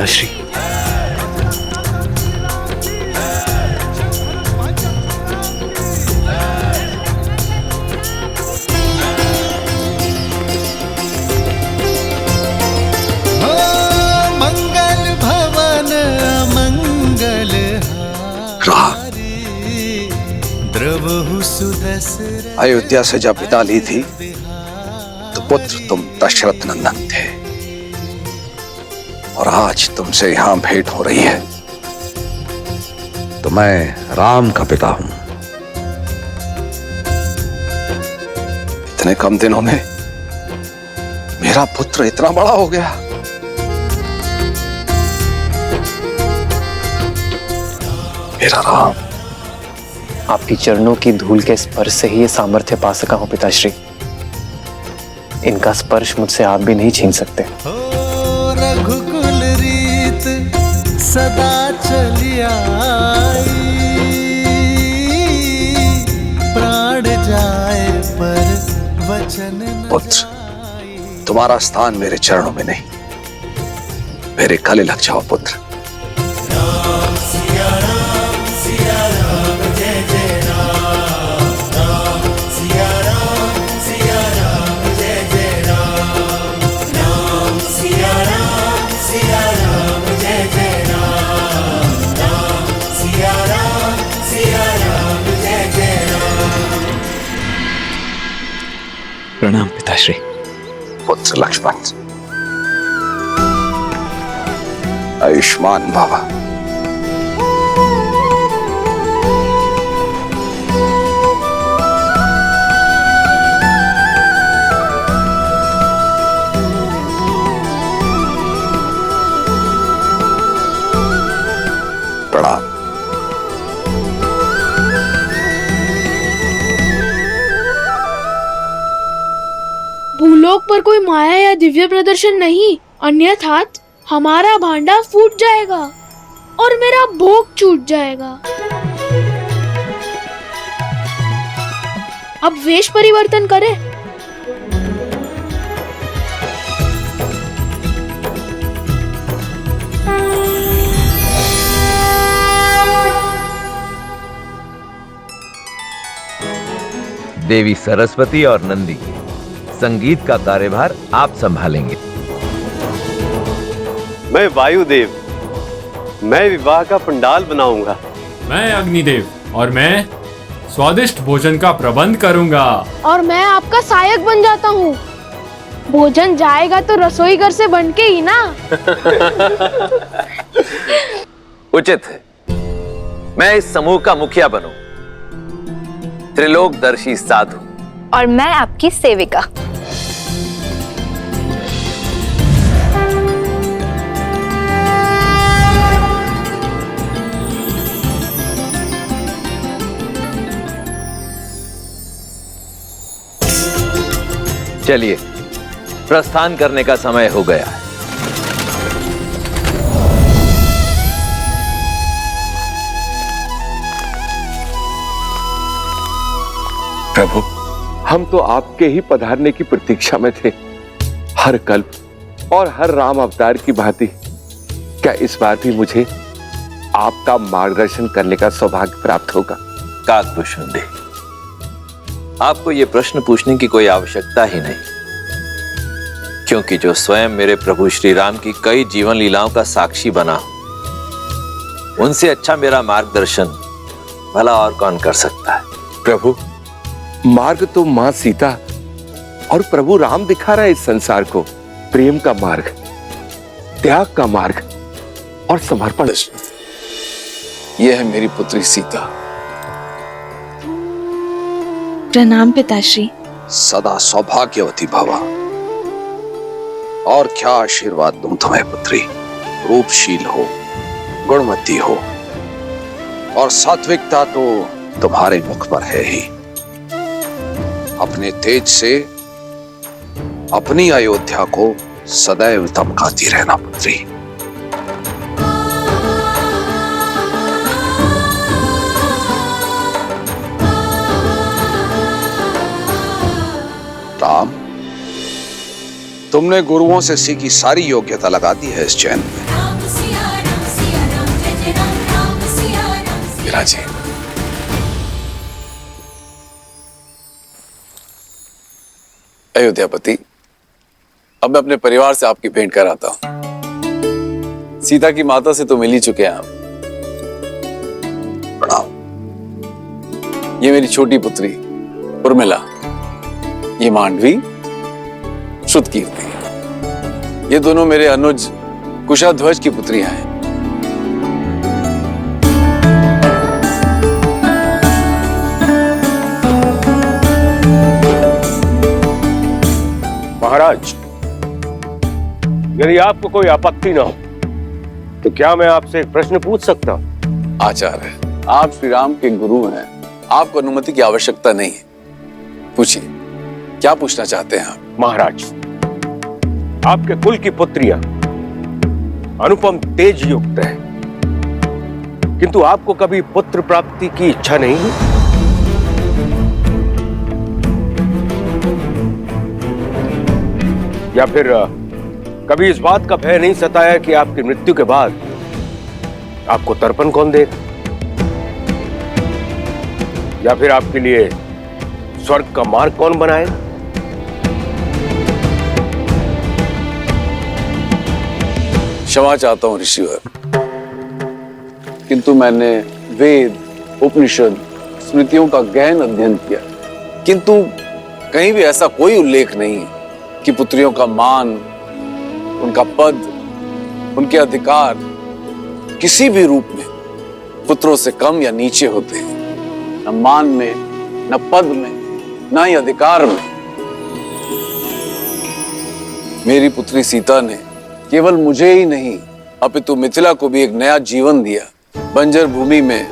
पिताश्री। मंगल भवन मंगल द्रवहु सुदसर। अयोध्या से जब विदा ली थी तो पुत्र तुम दशरथ नंदन थे, और आज तुमसे यहां भेंट हो रही है तो मैं राम का पिता हूं। इतने कम दिनों में मेरा पुत्र इतना बड़ा हो गया। मेरा राम। आपकी चरणों की धूल के स्पर्श से ही ये सामर्थ्य पा सका हूं पिताश्री। इनका स्पर्श मुझसे आप भी नहीं छीन सकते। रघुकुल रीत सदा चली आई, प्राण जाए पर वचन न पुत्र, तुम्हारा स्थान मेरे चरणों में नहीं, मेरे गले लग जाओ पुत्र। प्रणाम पिताश्री। पुत्र लक्ष्मण, आयुष्मान भव। प्रणाम। भूलोक पर कोई माया या दिव्य प्रदर्शन नहीं, अन्यथा हमारा भांडा फूट जाएगा और मेरा भोग छूट जाएगा। अब वेश परिवर्तन करें। देवी सरस्वती और नंदी, संगीत का कार्यभार आप संभालेंगे। मैं वायुदेव, मैं विवाह का पंडाल बनाऊंगा। मैं अग्निदेव और मैं स्वादिष्ट भोजन का प्रबंध करूंगा। और मैं आपका सहायक बन जाता हूँ। भोजन जाएगा तो रसोई घर से बन के ही ना। उचित है, मैं इस समूह का मुखिया बनूं, त्रिलोकदर्शी साधु। और मैं आपकी सेविका। चलिए, प्रस्थान करने का समय हो गया है। प्रभु, हम तो आपके ही पधारने की प्रतीक्षा में थे। हर कल्प और हर राम अवतार की भांति क्या इस बार भी मुझे आपका मार्गदर्शन करने का सौभाग्य प्राप्त होगा? काकभूषण दे, आपको यह प्रश्न पूछने की कोई आवश्यकता ही नहीं, क्योंकि जो स्वयं मेरे प्रभु श्री राम की कई जीवन लीलाओं का साक्षी बना, उनसे अच्छा मेरा मार्गदर्शन भला और कौन कर सकता है? प्रभु, मार्ग तो मां सीता और प्रभु राम दिखा रहा है इस संसार को। प्रेम का मार्ग, त्याग का मार्ग और समर्पण। यह है मेरी पुत्री सीता। प्रणाम पिताश्री। सदा सौभाग्यवती भवा। और क्या आशीर्वाद दूं तुम्हें पुत्री। रूपशील हो, गुणवती हो, और सात्विकता तो तुम्हारे मुख पर है ही। अपने तेज से अपनी अयोध्या को सदैव दमकाती रहना पुत्री। राम, तुमने गुरुओं से सीखी सारी योग्यता लगा दी है इस चैन में। विराजे। अयोध्यापति, अब मैं अपने परिवार से आपकी भेंट कराता हूं। सीता की माता से तो मिल ही चुके हैं आप। प्रणाम। ये मेरी छोटी पुत्री उर्मिला, ये मांडवी श्रुतकीर्ति, ये दोनों मेरे अनुज कुशाध्वज की पुत्रियां हैं। महाराज, यदि आपको कोई आपत्ति ना हो तो क्या मैं आपसे एक प्रश्न पूछ सकता हूं? आचार्य, आप श्री राम के गुरु हैं, आपको अनुमति की आवश्यकता नहीं है। पूछिए, क्या पूछना चाहते हैं आप? महाराज, आपके कुल की पुत्रियां अनुपम तेज युक्त है, किंतु आपको कभी पुत्र प्राप्ति की इच्छा नहीं है? या फिर कभी इस बात का भय नहीं सताया कि आपकी मृत्यु के बाद आपको तर्पण कौन देगा, या फिर आपके लिए स्वर्ग का मार्ग कौन बनाएगा? क्षमा चाहता हूं ऋषिवर, किंतु मैंने वेद, उपनिषद, स्मृतियों का गहन अध्ययन किया, किंतु कहीं भी ऐसा कोई उल्लेख नहीं कि पुत्रियों का मान, उनका पद, उनके अधिकार किसी भी रूप में पुत्रों से कम या नीचे होते हैं। न मान में, न पद में, न ही अधिकार में। मेरी पुत्री सीता ने केवल मुझे ही नहीं अपितु मिथिला को भी एक नया जीवन दिया। बंजर भूमि में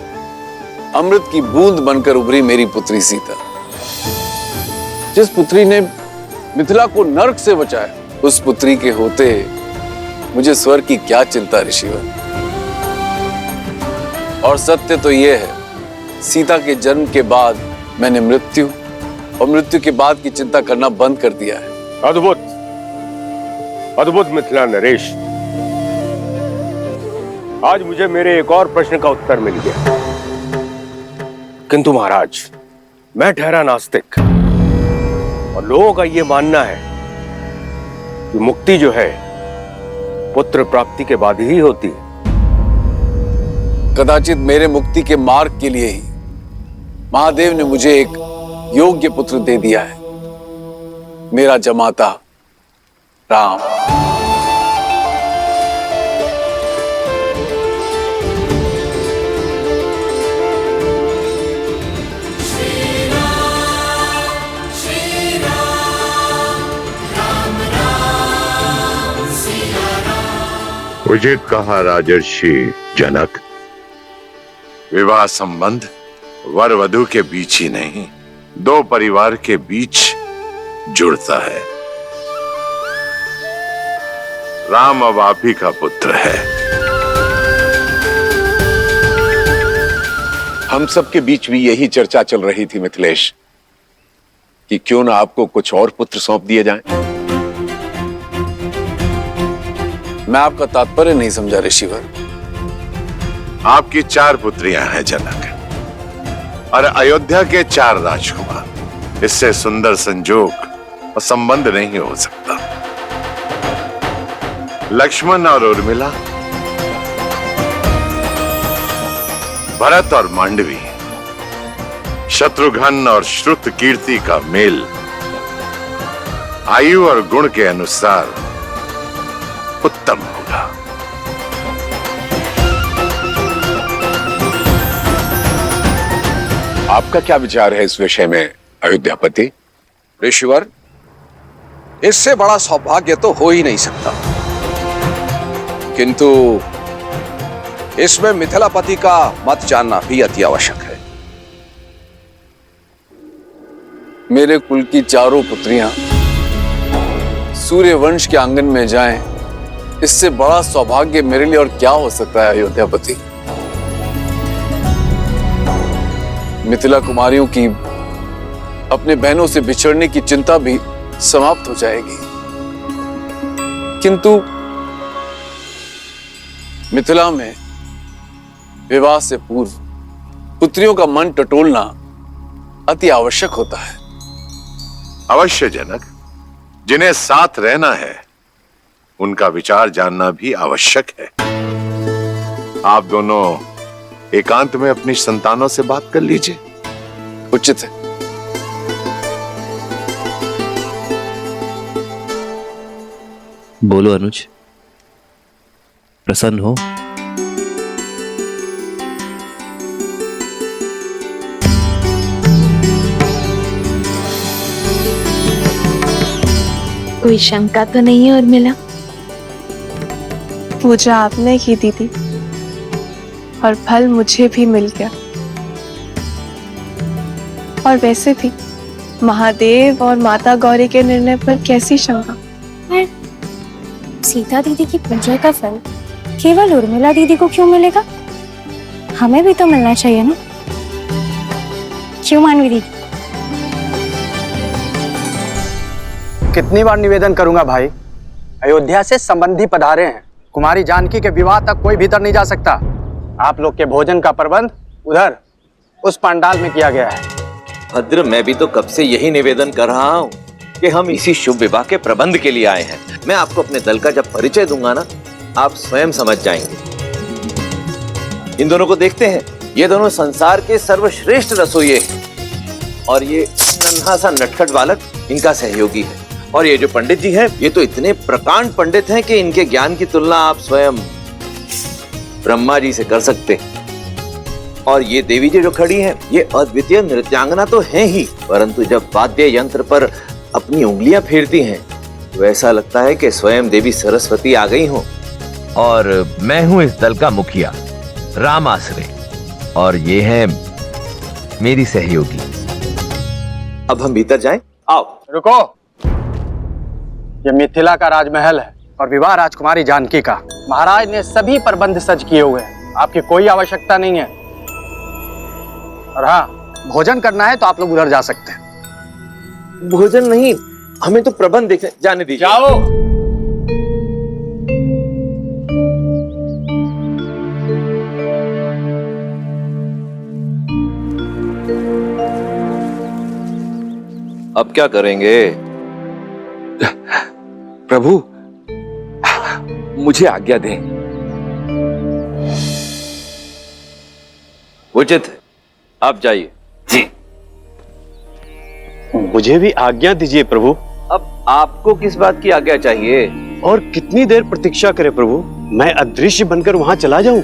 अमृत की बूंद बनकर उभरी मेरी पुत्री सीता। जिस पुत्री ने मिथिला को नरक से बचाया, उस पुत्री के होते मुझे स्वर्ग की क्या चिंता ऋषिवर। और सत्य तो यह है, सीता के जन्म के बाद मैंने मृत्यु और मृत्यु के बाद की चिंता करना बंद कर दिया है। अद्भुत, अद्भुत मिथिला नरेश। आज मुझे मेरे एक और प्रश्न का उत्तर मिल गया। किंतु महाराज, मैं ठहरा नास्तिक और लोगों का यह मानना है कि मुक्ति जो है पुत्र प्राप्ति के बाद ही होती है। कदाचित मेरे मुक्ति के मार्ग के लिए ही महादेव ने मुझे एक योग्य पुत्र दे दिया है, मेरा जमाता राम। उचित कहा राजर्षि जनक। विवाह संबंध वर वधु के बीच ही नहीं, दो परिवार के बीच जुड़ता है। राम अब आप ही का पुत्र है। हम सबके बीच भी यही चर्चा चल रही थी मिथिलेश, कि क्यों ना आपको कुछ और पुत्र सौंप दिए जाएं। मैं आपका तात्पर्य नहीं समझा ऋषिवर। आपकी 4 पुत्रियां हैं जनक, और अयोध्या के 4 राजकुमार। इससे सुंदर संजोग और संबंध नहीं हो सकता। लक्ष्मण और उर्मिला, भरत और मांडवी, शत्रुघ्न और श्रुतकीर्ति का मेल आयु और गुण के अनुसार उत्तम होगा। आपका क्या विचार है इस विषय में अयोध्यापति? ऋषिवर, इससे बड़ा सौभाग्य तो हो ही नहीं सकता, किंतु इसमें मिथिलापति का मत जानना भी अति आवश्यक है। मेरे कुल की 4 पुत्रियां सूर्य वंश के आंगन में जाएं, इससे बड़ा सौभाग्य मेरे लिए और क्या हो सकता है अयोध्यापति। मिथिला कुमारियों की अपने बहनों से बिछड़ने की चिंता भी समाप्त हो जाएगी, किंतु मिथिला में विवाह से पूर्व पुत्रियों का मन टटोलना अति आवश्यक होता है। अवश्य जनक, जिन्हें साथ रहना है उनका विचार जानना भी आवश्यक है। आप दोनों एकांत में अपनी संतानों से बात कर लीजिए। उचित है। बोलो अनुज, प्रसन्न हो? कोई शंका तो नहीं है उर्मिला? पूजा आपने की दीदी, और फल मुझे भी मिल गया। और वैसे भी महादेव और माता गौरी के निर्णय पर कैसी शंका? सीता दीदी की पूजा का फल केवल उर्मिला दीदी को क्यों मिलेगा? हमें भी तो मिलना चाहिए ना, क्यों मानवी दीदी? कितनी बार निवेदन करूंगा भाई, अयोध्या से संबंधी पधारे हैं। कुमारी जानकी के विवाह तक कोई भीतर नहीं जा सकता। आप लोग के भोजन का प्रबंध उधर उस पंडाल में किया गया है। भद्र, मैं भी तो कब से यही निवेदन कर रहा हूँ कि हम इसी शुभ विवाह के प्रबंध के लिए आए हैं। मैं आपको अपने दल का जब परिचय दूंगा ना, आप स्वयं समझ जाएंगे। इन दोनों को देखते हैं, ये दोनों संसार के सर्वश्रेष्ठ रसोइये हैं, और ये नन्हा सा नटखट बालक इनका सहयोगी है। और ये जो पंडित जी हैं, ये तो इतने प्रकांड पंडित हैं कि इनके ज्ञान की तुलना आप स्वयं ब्रह्मा जी से कर सकते हैं। और ये देवी जी जो खड़ी हैं, ये अद्वितीय नृत्यांगना तो हैं ही, परंतु जब वाद्य यंत्र पर अपनी उंगलियां फेरती हैं तो ऐसा लगता है कि स्वयं देवी सरस्वती आ गई हो। और मैं हूं इस दल का मुखिया राम आसरे, और ये है मेरी सहयोगी। अब हम भीतर जाएं? आओ। रुको, ये मिथिला का राजमहल है और विवाह राजकुमारी जानकी का। महाराज ने सभी प्रबंध सज किए हुए हैं, आपकी कोई आवश्यकता नहीं है। और हाँ, भोजन करना है तो आप लोग उधर जा सकते हैं। भोजन नहीं, हमें तो प्रबंध देखने जाने दीजिए। जाओ। अब क्या करेंगे? प्रभु, मुझे आज्ञा दें। उचित है, आप जाइए। जी। मुझे भी आज्ञा दीजिए प्रभु। अब आपको किस बात की आज्ञा चाहिए? और कितनी देर प्रतीक्षा करें प्रभु? मैं अदृश्य बनकर वहां चला जाऊं?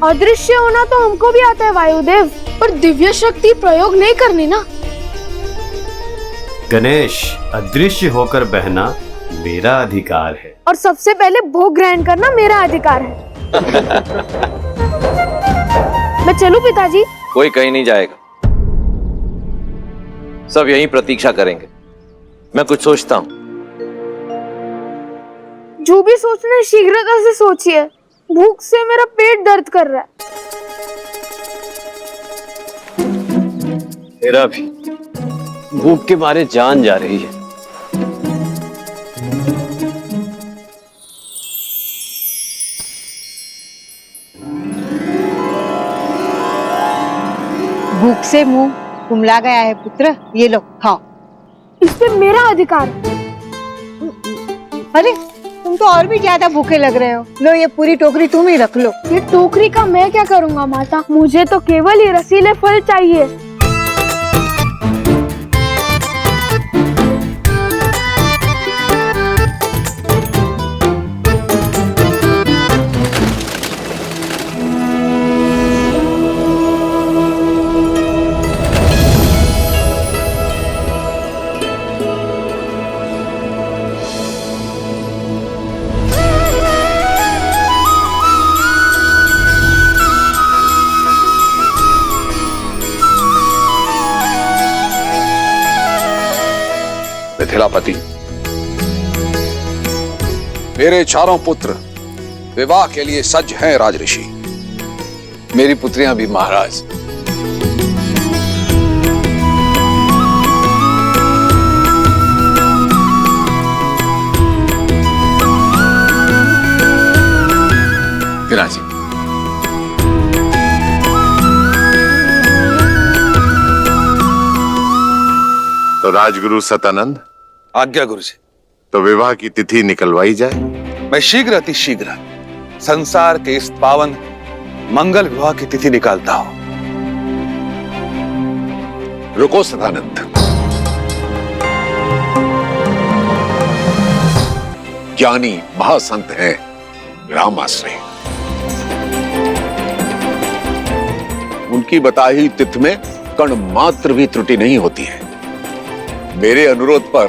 अदृश्य होना तो हमको भी आता है वायुदेव, पर दिव्य शक्ति प्रयोग नहीं करनी ना। गणेश, अदृश्य होकर बहना मेरा अधिकार है, और सबसे पहले भोग ग्रहण करना मेरा अधिकार है। मैं चलूं पिताजी? कोई कहीं नहीं जाएगा, सब यहीं प्रतीक्षा करेंगे। मैं कुछ सोचता हूँ। जो भी सोचना है शीघ्रता से सोचिए, भूख से मेरा पेट दर्द कर रहा है। मेरा भी भूख के मारे जान जा रही है। भूख से मुंह कुमला गया है पुत्र, ये लो खाओ। इस पे मेरा अधिकार है। अरे तुम तो और भी ज्यादा भूखे लग रहे हो। लो ये पूरी टोकरी तुम ही रख लो। ये टोकरी का मैं क्या करूंगा माता, मुझे तो केवल ये रसीले फल चाहिए। मिथिलापति, मेरे चारों पुत्र विवाह के लिए सज्ज हैं राजऋषि। मेरी पुत्रियां भी महाराज। विराजी। तो राजगुरु सतानंद, आज्ञा गुरु जी। तो विवाह की तिथि निकलवाई जाए। मैं शीघ्र अति शीघ्र संसार के इस पावन मंगल विवाह की तिथि निकालता हूं। रुको सदानंद, ज्ञानी महासंत हैं रामाश्रय, उनकी बताई तिथि में कण मात्र भी त्रुटि नहीं होती है। मेरे अनुरोध पर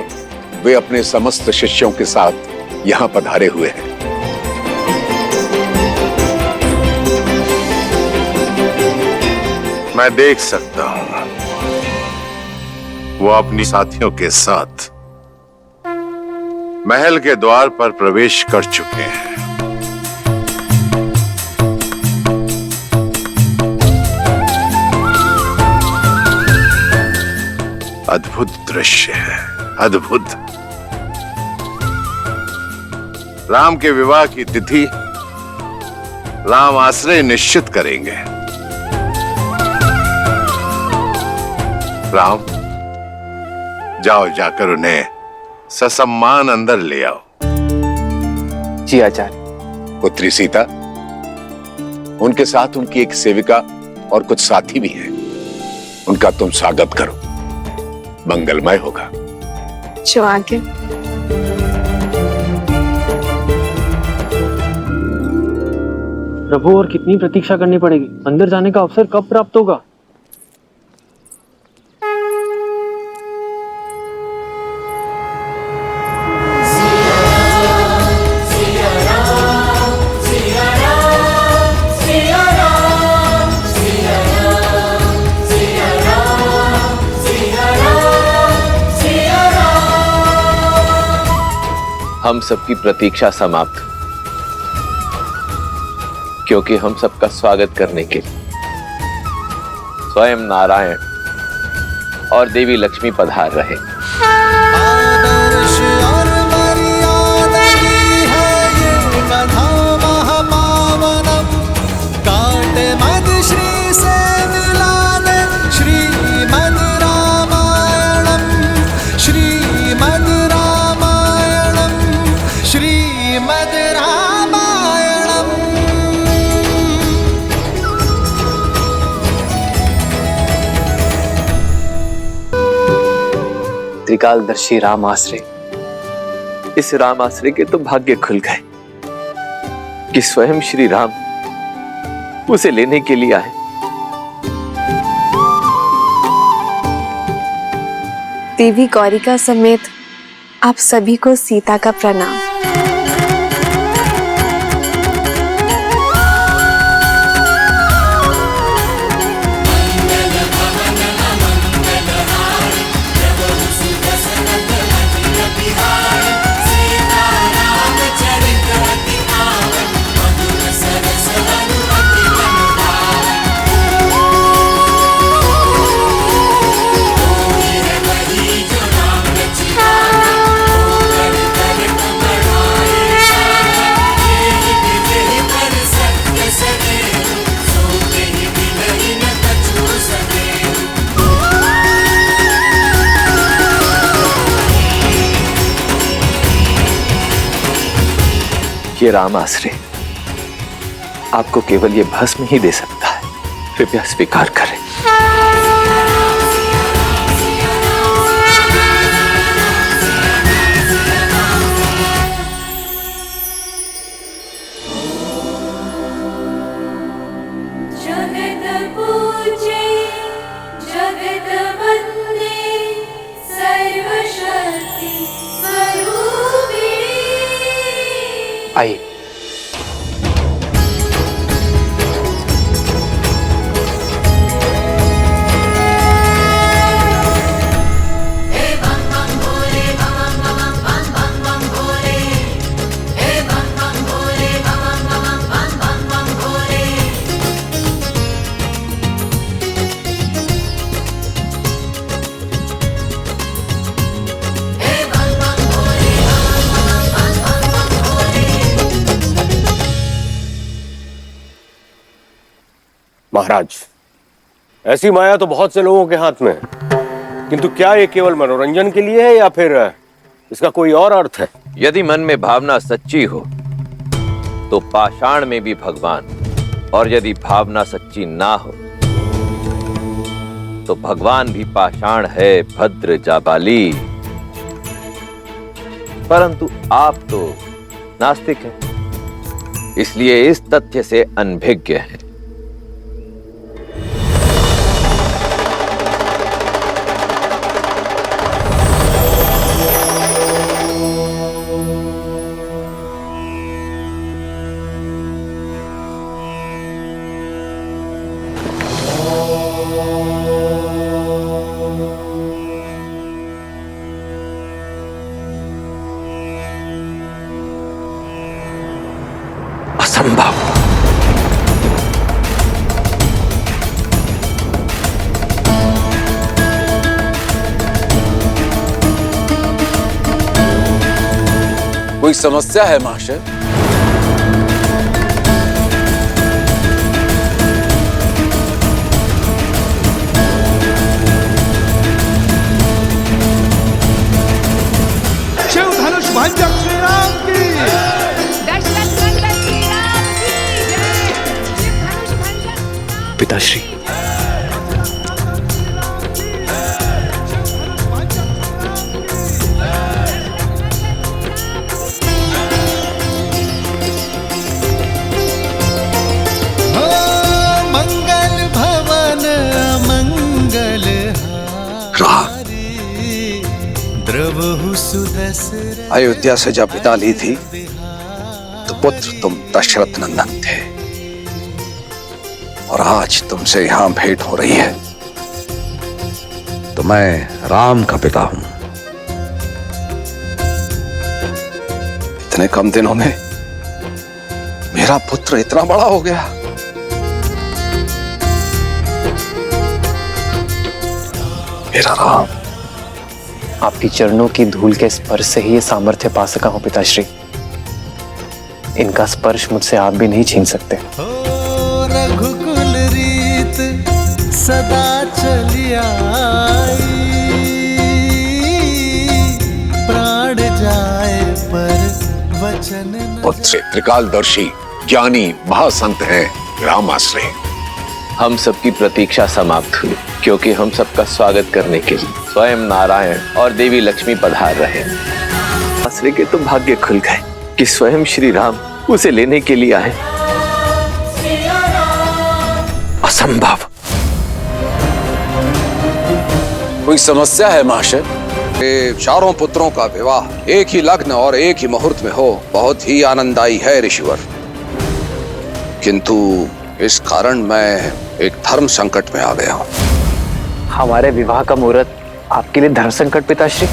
वे अपने समस्त शिष्यों के साथ यहां पधारे हुए हैं। मैं देख सकता हूं वो अपनी साथियों के साथ महल के द्वार पर प्रवेश कर चुके हैं। अद्भुत दृश्य है, अद्भुत। राम के विवाह की तिथि राम आश्रय निश्चित करेंगे। राम, जाओ जाकर उन्हें ससम्मान अंदर ले आओ। जी आचार्य। पुत्री सीता, उनके साथ उनकी एक सेविका और कुछ साथी भी हैं। उनका तुम स्वागत करो, मंगलमय होगा। जो आगे। प्रभु, और कितनी प्रतीक्षा करनी पड़ेगी? अंदर जाने का अवसर कब प्राप्त होगा? हम सबकी प्रतीक्षा समाप्त, क्योंकि हम सबका स्वागत करने के लिए स्वयं नारायण और देवी लक्ष्मी पधार रहे। आदर्श और मर्यादा है ये कथा महापावनम, काटे मद श्री से मिलाने श्रीमद् रामायणम, श्रीमद् रामायणम, श्रीमद् रामायणम। त्रिकालदर्शी राम आश्रय, इस राम आश्रय के तो भाग्य खुल गए कि स्वयं श्री राम उसे लेने के लिए आए। देवी गौरिका समेत आप सभी को सीता का प्रणाम। ये राम आश्रय आपको केवल ये भस्म ही दे सकता है, कृपया स्वीकार करें। जगत पूजे जगत वंदे सर्वशक्ति स्वरूपिणी। आइए। महाराज, ऐसी माया तो बहुत से लोगों के हाथ में है, किंतु क्या ये केवल मनोरंजन के लिए है या फिर इसका कोई और अर्थ है? यदि मन में भावना सच्ची हो तो पाषाण में भी भगवान, और यदि भावना सच्ची ना हो तो भगवान भी पाषाण है। भद्र जाबाली। परंतु आप तो नास्तिक हैं, इसलिए इस तथ्य से अनभिज्ञ हैं। असंभव। कोई समस्या है महाशय? शिव धनुष भंजक श्री राम की। पिताश्री, मंगल भवन अमंगल द्रवहु सुदसर। अयोध्या से जब विदा ली थी तो पुत्र तुम दशरथ नंदन थे, और आज तुमसे यहां भेंट हो रही है तो मैं राम का पिता हूं। इतने कम दिनों में मेरा पुत्र इतना बड़ा हो गया। मेरा राम। आपकी चरणों की धूल के स्पर्श से ही ये सामर्थ्य पा सका हूं पिताश्री। इनका स्पर्श मुझसे आप भी नहीं छीन सकते। रघुकुल रीत सदा चली आई, प्राण जाए पर वचन न। पुत्र त्रिकालदर्शी ज्ञानी महासंत हैं रामाश्रय। हम सबकी प्रतीक्षा समाप्त हुई, क्योंकि हम सबका स्वागत करने के लिए स्वयं नारायण और देवी लक्ष्मी पधार रहे। आश्रय के तो भाग्य खुल गए कि स्वयं श्री राम उसे लेने के लिए आए। असंभव। कोई समस्या है महाशय? ये चारों पुत्रों का विवाह एक ही लग्न और एक ही मुहूर्त में हो बहुत ही आनंददायी है ऋषिवर, किंतु इस कारण मैं एक धर्म संकट में आ गया हूं। हमारे विवाह का मुहूर्त आपके लिए धर्म संकट पिताश्री?